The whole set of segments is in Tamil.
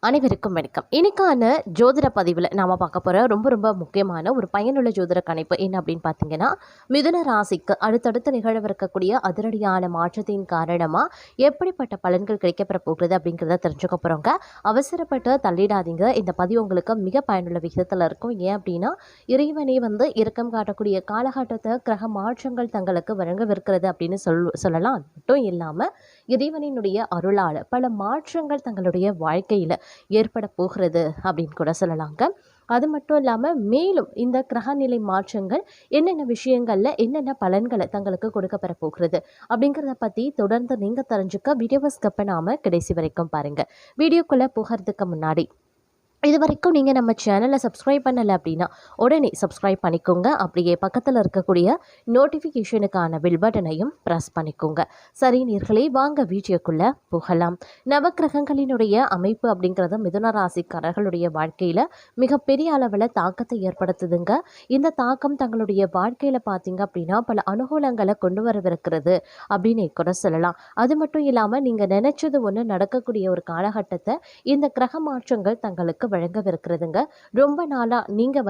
அனைவருக்கும் வணக்கம். இன்னைக்கான ஜோதிட பதிவில் நாம் பார்க்க போகிற ரொம்ப ரொம்ப முக்கியமான ஒரு பயனுள்ள ஜோதிட கணிப்பு என்ன அப்படின்னு பார்த்தீங்கன்னா, மிதுன ராசிக்கு அடுத்தடுத்து நிகழவிருக்கக்கூடிய அதிரடியான மாற்றத்தின் காரணமாக எப்படிப்பட்ட பலன்கள் கிடைக்கப்பெற போகிறது அப்படிங்கிறத தெரிஞ்சுக்க போகிறோங்க. அவசரப்பட்டு தள்ளிடாதீங்க. இந்த பதிவு உங்களுக்கு மிக பயனுள்ள விகிதத்தில் இருக்கும். ஏன் அப்படின்னா, இறைவனே இறக்கம் காட்டக்கூடிய காலகட்டத்தை கிரக மாற்றங்கள் தங்களுக்கு வழங்கவிருக்கிறது அப்படின்னு சொல்லலாம். அது மட்டும் இல்லாமல் இறைவனினுடைய அருளால் பல மாற்றங்கள் தங்களுடைய வாழ்க்கையில் ஏற்பட போகிறது அப்படின்னு கூட சொல்லலாங்க. அது மட்டும் இல்லாமல் மேலும் இந்த கிரகநிலை மாற்றங்கள் என்னென்ன விஷயங்களில் என்னென்ன பலன்களை தங்களுக்கு கொடுக்கப்பெற போகிறது அப்படிங்கிறத பற்றி தொடர்ந்து நீங்கள் தெரிஞ்சுக்க வீடியோவை ஸ்கிப் பண்ணாமல் கடைசி வரைக்கும் பாருங்கள். வீடியோக்குள்ளே போகிறதுக்கு முன்னாடி இது வரைக்கும் நீங்கள் நம்ம சேனலை சப்ஸ்கிரைப் பண்ணலை அப்படின்னா உடனே சப்ஸ்கிரைப் பண்ணிக்கோங்க. அப்படியே பக்கத்தில் இருக்கக்கூடிய நோட்டிஃபிகேஷனுக்கான பில் பட்டனையும் ப்ரெஸ் பண்ணிக்கோங்க. சரி நேயர்களே, வாங்க வீடியோக்குள்ளே போகலாம். நவக்கிரகங்களினுடைய அமைப்பு அப்படிங்கிறது மிதுன ராசிக்காரர்களுடைய வாழ்க்கையில் மிகப்பெரிய அளவில் தாக்கத்தை ஏற்படுத்துதுங்க. இந்த தாக்கம் தங்களுடைய வாழ்க்கையில் பார்த்தீங்க அப்படின்னா பல அனுகூலங்களை கொண்டு வரவிருக்கிறது அப்படின்னு கூட சொல்லலாம். அது மட்டும் இல்லாமல் நீங்கள் நினைச்சது ஒன்று நடக்கக்கூடிய ஒரு காலகட்டத்தை இந்த கிரக மாற்றங்கள் தங்களுக்கு வழங்கவிருக்கிறதுங்க. ரொம்ப நாளாக நீங்கள்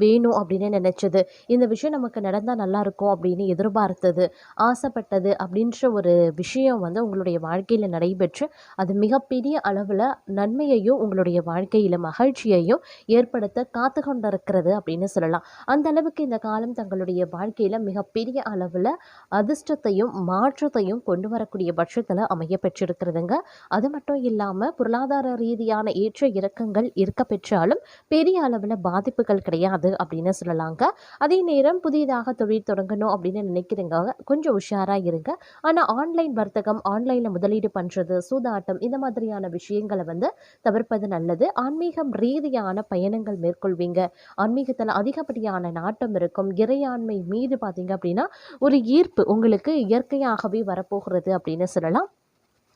வேணும் அப்படின்னு நினச்சது, இந்த விஷயம் நமக்கு நடந்தால் நல்லாயிருக்கும் அப்படின்னு எதிர்பார்த்தது, ஆசைப்பட்டது அப்படின்ற ஒரு விஷயம் உங்களுடைய வாழ்க்கையில் நடைபெற்று அது மிகப்பெரிய அளவில் நன்மையையும் உங்களுடைய வாழ்க்கையில் மகிழ்ச்சியையும் ஏற்படுத்த காத்து கொண்டிருக்கிறது அப்படின்னு சொல்லலாம். அந்த அளவுக்கு இந்த காலம் தங்களுடைய வாழ்க்கையில் மிகப்பெரிய அளவில் அதிர்ஷ்டத்தையும் மாற்றத்தையும் கொண்டு வரக்கூடிய பட்சத்தில் அமைய பெற்றிருக்கிறதுங்க. அது மட்டும் இல்லாமல் பொருளாதார ரீதியான ஏற்ற இறக்கங்கள் இருக்க பெற்றாலும் பெரிய அளவில் பாதிப்புகள் கிடையாது அப்படின்னு சொல்லலாங்க. அதே நேரம் புதிதாக தொழில் தொடங்கணும் அப்படின்னு நினைக்கிறீங்க, கொஞ்சம் உஷாராக இருங்க. ஆனால் ஆன்லைன் வர்த்தகம், ஆன்லைனில் முதலீடு பண்ணுறது, சூதாட்டம் இந்த மாதிரியான விஷயங்களை தவிர்ப்பது நல்லது. ஆன்மீகம் ரீதியான பயணங்கள் மேற்கொள்வீங்க. ஆன்மீகத்தில் அதிகப்படியான நாட்டம் இருக்கும். இறையாண்மை மீது பார்த்தீங்க அப்படின்னா ஒரு ஈர்ப்பு உங்களுக்கு இயற்கையாகவே வரப்போகிறது அப்படின்னு சொல்லலாம்.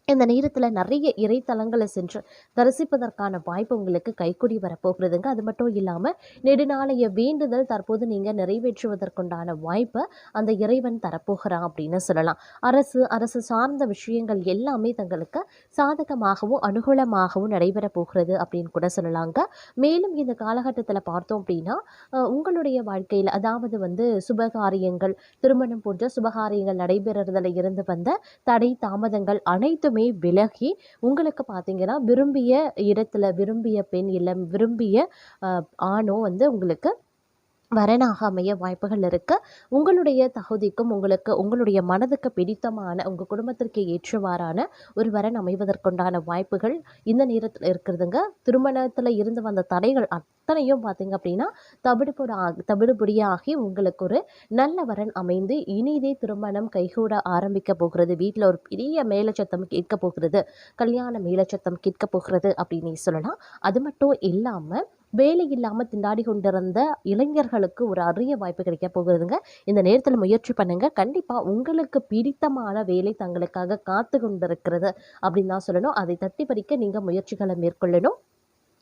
இந்த நேரத்தில் நிறைய இறைத்தலங்களை சென்று தரிசிப்பதற்கான வாய்ப்பு உங்களுக்கு கைக்கூடி வரப்போகிறதுங்க. அது மட்டும் இல்லாமல் நெடுநாளைய வேண்டுதல் தற்போது நீங்கள் நிறைவேற்றுவதற்குண்டான வாய்ப்பை அந்த இறைவன் தரப்போகிறான் அப்படின்னு சொல்லலாம். அரசு சார்ந்த விஷயங்கள் எல்லாமே தங்களுக்கு சாதகமாகவும் அனுகூலமாகவும் நடைபெற போகிறது அப்படின்னு கூட சொல்லலாங்க. மேலும் இந்த காலகட்டத்தில் பார்த்தோம் அப்படின்னா உங்களுடைய வாழ்க்கையில் அதாவது சுபகாரியங்கள், திருமணம் போன்ற சுபகாரியங்கள் நடைபெறுறதுல இருந்து வந்த தடை தாமதங்கள் அனைத்தும் விலகி உங்களுக்கு பார்த்தீங்கன்னா விரும்பிய இடத்துல விரும்பிய பெண் இல்லை விரும்பிய ஆணோ உங்களுக்கு வரனாக அமைய வாய்ப்புகள் இருக்கு. உங்களுடைய தகுதிக்கும் உங்களுடைய மனதுக்கு பிடித்தமான உங்கள் குடும்பத்திற்கு ஏற்றவாறான ஒரு வரன் அமைவதற்குண்டான வாய்ப்புகள் இந்த நேரத்தில் இருக்கிறதுங்க. திருமணத்தில் இருந்து வந்த தடைகள் அத்தனையும் பார்த்தீங்க அப்படின்னா தவிடுபொடியாகி உங்களுக்கு ஒரு நல்ல வரன் அமைந்து இனிதே திருமணம் கைகூட ஆரம்பிக்க போகிறது. வீட்டில் ஒரு பெரிய மேலச்சத்தம் கேட்க போகிறது, கல்யாண மேலச்சத்தம் கேட்க போகிறது அப்படின்னு சொல்லலாம். அது மட்டும் இல்லாமல் வேலை இல்லாமல் திண்டாடி கொண்டிருந்த இளைஞர்களுக்கு ஒரு அரிய வாய்ப்பு கிடைக்க போகிறதுங்க. இந்த நேரத்தில் முயற்சி பண்ணுங்க. கண்டிப்பாக உங்களுக்கு பிடித்தமான வேலை தங்களுக்காக காத்து கொண்டிருக்கிறது அப்படின்னு தான் சொல்லணும். அதை தட்டி பறிக்க நீங்கள் முயற்சிகளை மேற்கொள்ளணும்.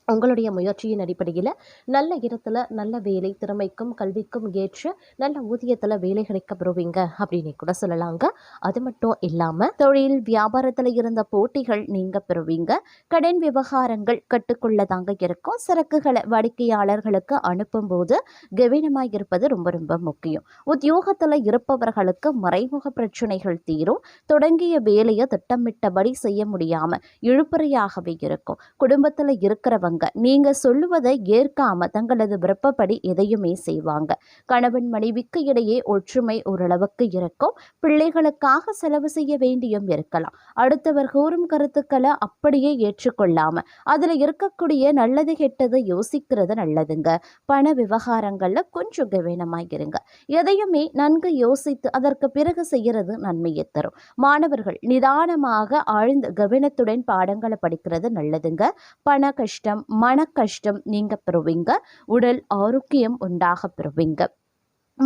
உங்களுடைய முயற்சியின் அடிப்படையில் நல்ல இடத்துல நல்ல வேலை, திறமைக்கும் கல்விக்கும் ஏற்ற நல்ல ஊதியத்தில் வேலை கிடைக்க பெறுவீங்க அப்படின்னு கூட சொல்லலாங்க. அது மட்டும் இல்லாமல் தொழில் வியாபாரத்தில் இருந்த போட்டிகள் நீங்கள் பெறுவீங்க. கடன் விவகாரங்கள் கட்டுக்குள்ளதாங்க இருக்கும். சரக்குகளை வாடிக்கையாளர்களுக்கு அனுப்பும் போது கவனமாக இருப்பது ரொம்ப ரொம்ப முக்கியம். உத்தியோகத்தில் இருப்பவர்களுக்கு மறைமுக பிரச்சனைகள் தீரும். தொடங்கிய வேலையை திட்டமிட்டபடி செய்ய முடியாமல் இழுபறியாகவே இருக்கும். குடும்பத்தில் இருக்கிறவங்க நீங்க சொல்லுவதை ஏற்காம தங்களது விருப்பப்படி எதையுமே செய்வாங்க. கணவன் மனைவிக்கு இடையே ஒற்றுமை ஓரளவுக்கு இருக்கும். பிள்ளைகளுக்காக செலவு செய்ய வேண்டியும் இருக்கலாம். அடுத்தவர் கூறும் கருத்துக்களை அப்படியே ஏற்றுக்கொள்ளாம அதுல இருக்கக்கூடிய நல்லது கெட்டது யோசிக்கிறது நல்லதுங்க. பண விவகாரங்கள்ல கொஞ்சம் கவனமாயிருங்க. எதையுமே நன்கு யோசித்து அதற்கு பிறகு செய்யறது நன்மையை தரும். மாணவர்கள் நிதானமாக ஆழ்ந்த கவனத்துடன் பாடங்களை படிக்கிறது நல்லதுங்க. பண கஷ்டம், மன கஷ்டம் நீங்க பெறுவீங்க. உடல் ஆரோக்கியம் உண்டாக பெறுவீங்க.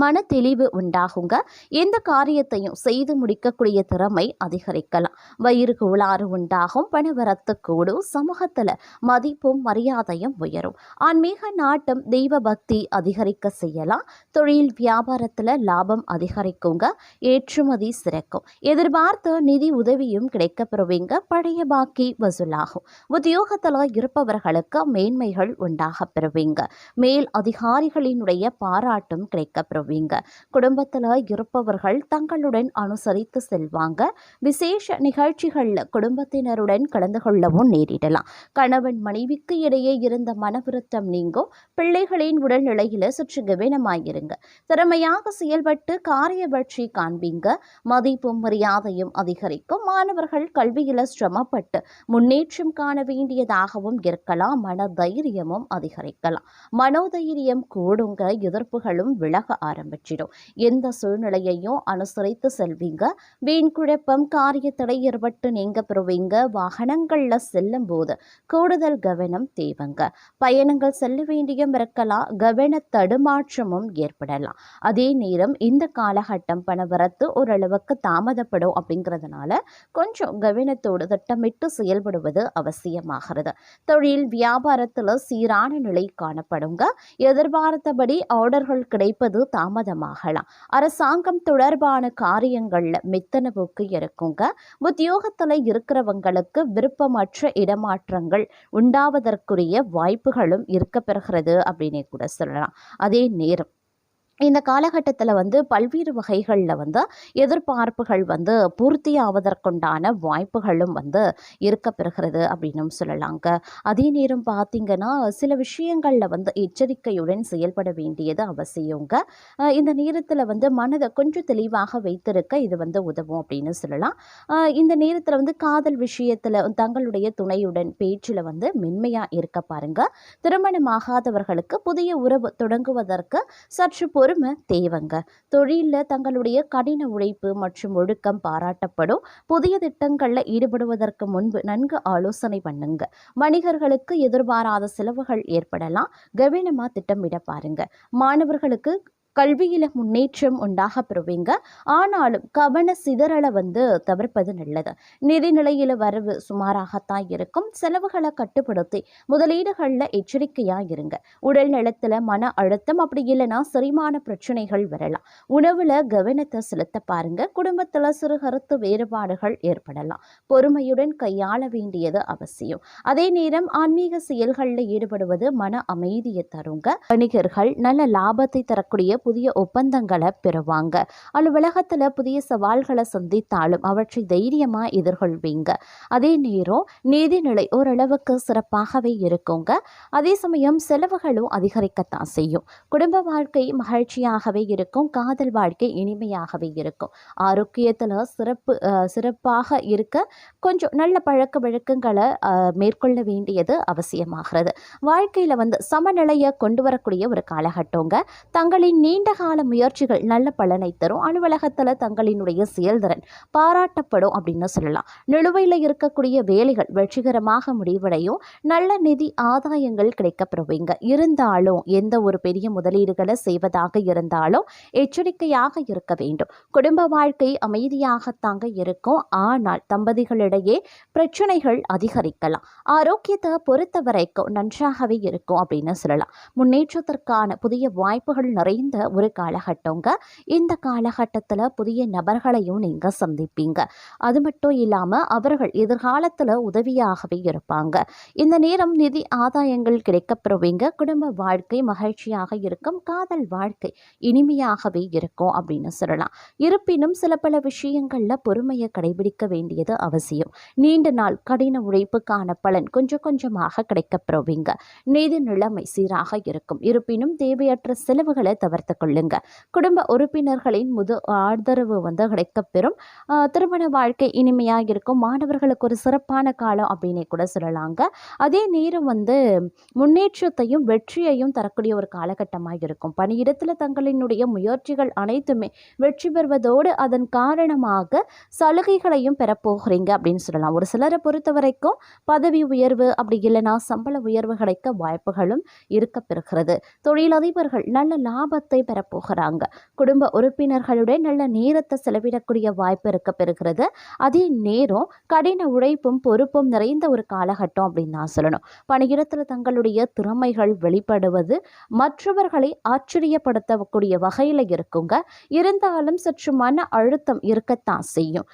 மன தெளிவு உண்டாகுங்க. எந்த காரியத்தையும் செய்து முடிக்கக்கூடிய திறமை அதிகரிக்கலாம். வயிறு கோளாறு உண்டாகும். பணவரத்து கூடும். சமூகத்தில் மதிப்பும் மரியாதையும் உயரும். ஆன்மீக நாட்டம் தெய்வ பக்தி அதிகரிக்க செய்யலாம். தொழில் வியாபாரத்தில் லாபம் அதிகரிக்குங்க. ஏற்றுமதி சிறக்கும். எதிர்பார்த்த நிதி உதவியும் கிடைக்கப்பெறுவீங்க. பழைய பாக்கி வசூலாகும். உத்தியோகத்தில் இருப்பவர்களுக்கு மேன்மைகள் உண்டாக பெறுவீங்க. மேல் அதிகாரிகளினுடைய பாராட்டும் கிடைக்கப்பெறுவீங்க. குடும்பத்தில் இருப்பவர்கள் தங்களுடன் அனுசரித்து செல்வாங்க. விசேஷ நிகழ்ச்சிகள்ல குடும்பத்தினருடன் கலந்து கொள்ளவும் நேரிடலாம். கணவன் மனைவிக்கு இடையே இருந்த மனவிருத்தம் நீங்கும். பிள்ளைகளின் உடல்நிலையில சற்று கவனமாயிருங்க. திறமையாக செயல்பட்டு காரிய வெற்றி காண்பீங்க. மதிப்பும் மரியாதையும் அதிகரிக்கும். மாணவர்கள் கல்வியில சிரமப்பட்டு முன்னேற்றம் காண வேண்டியதாகவும் இருக்கலாம். மன தைரியமும் அதிகரிக்கலாம். மனோதைரியம் கூடுங்க. எதிர்ப்புகளும் விலக ஆரம்பிச்சிடும். எந்த சூழ்நிலையையும் அனுசரித்து செல்வீங்க. வீண் குழப்பம் காரிய தடை ஏற்பட்டு நீங்க பெறுவீங்க. வாகனங்கள்ல செல்லும் போது கூடுதல் கவனம் தேவைங்க. பயணங்கள் செல்ல வேண்டியும் இருக்கலாம். கவன தடுமாற்றமும் ஏற்படலாம். அதே நேரம் இந்த காலகட்டம் பணவரத்து ஓரளவுக்கு தாமதப்படும். அப்படிங்கிறதுனால கொஞ்சம் கவனத்தோடு திட்டமிட்டு செயல்படுவது அவசியமாகிறது. தொழில் வியாபாரத்தில் சீரான நிலை காணப்படுங்க. எதிர்பார்த்தபடி ஆர்டர்கள் கிடைப்பது தாமதமாகலாம். அரசாங்கம் தொடர்பான காரியங்கள்ல மெத்தன போக்கு இருக்குங்க. உத்தியோகத்தில் இருக்கிறவங்களுக்கு விருப்பமற்ற இடமாற்றங்கள் உண்டாவதற்குரிய வாய்ப்புகளும் இருக்க பெறுகிறது அப்படின்னு கூட சொல்லலாம். அதே நேரம் இந்த காலகட்டத்தில் பல்வேறு வகைகளில் எதிர்பார்ப்புகள் பூர்த்தி ஆவதற்குண்டான வாய்ப்புகளும் இருக்க பெறுகிறது அப்படின்னும் சொல்லலாங்க. அதே நேரம் பார்த்திங்கன்னா சில விஷயங்களில் எச்சரிக்கையுடன் செயல்பட வேண்டியது அவசியங்க. இந்த நேரத்தில் மனதை கொஞ்சம் தெளிவாக வைத்திருக்க இது உதவும் அப்படின்னு சொல்லலாம். இந்த நேரத்தில் காதல் விஷயத்தில் தங்களுடைய துணையுடன் பேச்சில் மென்மையாக இருக்க பாருங்க. திருமணமாகாதவர்களுக்கு புதிய உறவு தொடங்குவதற்கு சற்று பொறுமை தேவைங்க. தொழிலில் தங்களுடைய கடின உழைப்பு மற்றும் ஒழுக்கம் பாராட்டப்படும். புதிய திட்டங்களில் ஈடுபடுவதற்கு முன்பு நன்கு ஆலோசனை பண்ணுங்க. வணிகர்களுக்கு எதிர்பாராத செலவுகள் ஏற்படலாம். கவனமாக திட்டமிட பாருங்க. மாணவர்களுக்கு கல்வியில் முன்னேற்றம் உண்டாக பெறுவீங்க. ஆனாலும் கவன சிதறலை தவிர்ப்பது நல்லது. நிதி நிலையில் வரவு சுமாராகத்தான் இருக்கும். செலவுகளை கட்டுப்படுத்தி முதலீடுகளில் எச்சரிக்கையாக இருங்க. உடல் நலத்தில் மன அழுத்தம் அப்படி இல்லைன்னா செரிமான பிரச்சனைகள் வரலாம். உணவில் கவனத்தை செலுத்த பாருங்க. குடும்பத்தில் சிறு கருத்து வேறுபாடுகள் ஏற்படலாம். பொறுமையுடன் கையாள வேண்டியது அவசியம். அதே நேரம் ஆன்மீக செயல்களில் ஈடுபடுவது மன அமைதியை தருங்க. வணிகர்கள் நல்ல லாபத்தை தரக்கூடிய புதிய ஒப்பந்தங்களை பெறுவாங்க. அலுவலகத்தில் புதிய சவால்களை சந்தித்தாலும் அவற்றை தைரியமாக எதிர்கொள்வீங்க. அதே நேரம் நீதிநிலை ஓரளவுக்கு சிறப்பாகவே இருக்குங்க. அதே சமயம் செலவுகளும் அதிகரிக்கத்தான் செய்யும். குடும்ப வாழ்க்கை மகிழ்ச்சியாகவே இருக்கும். காதல் வாழ்க்கை இனிமையாகவே இருக்கும். ஆரோக்கியத்தில் சிறப்பாக இருக்க கொஞ்சம் நல்ல பழக்க வழக்கங்களை மேற்கொள்ள வேண்டியது அவசியமாகிறது. வாழ்க்கையில் சமநிலையை கொண்டு வரக்கூடிய ஒரு காலகட்டங்க. தங்களின் நீண்ட கால முயற்சிகள் நல்ல பலனை தரும். அலுவலகத்தில் தங்களினுடைய செயல்திறன் பாராட்டப்படும் அப்படின்னு சொல்லலாம். நிலுவையில் இருக்கக்கூடிய வேலைகள் வெற்றிகரமாக முடிவடையும். நல்ல நிதி ஆதாயங்கள் கிடைக்கப்பெறுவீங்க. இருந்தாலும் எந்த ஒரு பெரிய முதலீடுகளை செய்வதாக இருந்தாலும் எச்சரிக்கையாக இருக்க வேண்டும். குடும்ப வாழ்க்கை அமைதியாகத்தாங்க இருக்கும். ஆனால் தம்பதிகளிடையே பிரச்சனைகள் அதிகரிக்கலாம். ஆரோக்கியத்தை பொறுத்த வரைக்கும் நன்றாகவே இருக்கும் அப்படின்னு சொல்லலாம். முன்னேற்றத்திற்கான புதிய வாய்ப்புகள் நிறைந்த ஒரு காலகட்டங்க. இந்த காலகட்டத்தில் புதிய நபர்களையும் நீங்க சந்திப்பீங்க. அது மட்டும் இல்லாம அவர்கள் எதிர்காலத்தில் உதவியாகவே இருப்பாங்க. இந்த நேரம் நிதி ஆதாயங்கள் கிடைக்கப்பெறுவீங்க. குடும்ப வாழ்க்கை மகிழ்ச்சியாக இருக்கும். காதல் வாழ்க்கை இனிமையாகவே இருக்கும் அப்படின்னு சொல்லலாம். இருப்பினும் சில பல விஷயங்கள்ல பொறுமையை கடைபிடிக்க வேண்டியது அவசியம். நீண்ட நாள் கடின உழைப்புக்கான பலன் கொஞ்சம் கொஞ்சமாக கிடைக்கப்பெறுவீங்க. நிதி நிலைமை சீராக இருக்கும். இருப்பினும் தேவையற்ற செலவுகளை தவிர்த்து கொள்ளுங்க. குடும்ப உறுப்பினர்களின் ஆதரவு கிடைக்கப்பெறும். திருமண வாழ்க்கை இனிமையாக இருக்கும். மாணவர்களுக்கு ஒரு சிறப்பான காலம் அப்படின்னு கூட சொல்லலாங்க. அதே நேரம் முன்னேற்றத்தையும் வெற்றியையும் தரக்கூடிய ஒரு காலகட்டமாக இருக்கும். பணியிடத்தில் தங்களினுடைய முயற்சிகள் அனைத்துமே வெற்றி பெறுவதோடு அதன் காரணமாக சலுகைகளையும் பெறப்போகிறீங்க அப்படின்னு சொல்லலாம். ஒரு சிலரை பொறுத்த வரைக்கும் பதவி உயர்வு அப்படி இல்லைன்னா சம்பள உயர்வு கிடைக்க வாய்ப்புகளும் இருக்க பெறுகிறது. தொழிலதிபர்கள் நல்ல லாபத்தை பெறப் போகிறாங்க. குடும்ப உறுப்பினர்களுடன் நல்ல நேரத்தை செலவிடக்கூடிய வாய்ப்பு இருக்க பெறுகிறது. அதே நேரம் கடின உழைப்பும் பொறுப்பும் நிறைந்த ஒரு காலகட்டம் அப்படின்னு நான் சொல்லணும். பணியிடத்தில் தங்களுடைய திறமைகள் வெளிப்படுவது மற்றவர்களை ஆச்சரியப்படுத்தக்கூடிய வகையில் இருக்குங்க. இருந்தாலும் சற்று மன அழுத்தம் இருக்கத்தான் செய்யும்.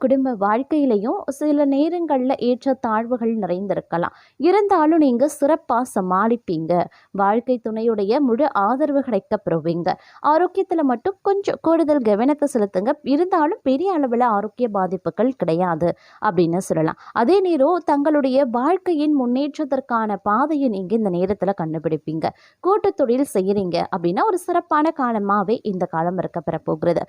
குடும்ப வாழ்க்கையிலையும் சில நேரங்களில் ஏற்ற தாழ்வுகள் நிறைந்திருக்கலாம். இருந்தாலும் நீங்கள் சிறப்பாக சமாளிப்பீங்க. வாழ்க்கை துணையுடைய முழு ஆதரவு கிடைக்க பெறுவீங்க. ஆரோக்கியத்தில் மட்டும் கொஞ்சம் கூடுதல் கவனத்தை செலுத்துங்க. இருந்தாலும் பெரிய அளவில் ஆரோக்கிய பாதிப்புகள் கிடையாது அப்படின்னு சொல்லலாம். அதே நேரம் தங்களுடைய வாழ்க்கையின் முன்னேற்றத்திற்கான பாதையை நீங்கள் இந்த நேரத்தில் கண்டுபிடிப்பீங்க. கூட்டு தொழில் செய்கிறீங்க அப்படின்னா ஒரு சிறப்பான காலமாகவே இந்த காலம் இருக்க பெற போகிறது.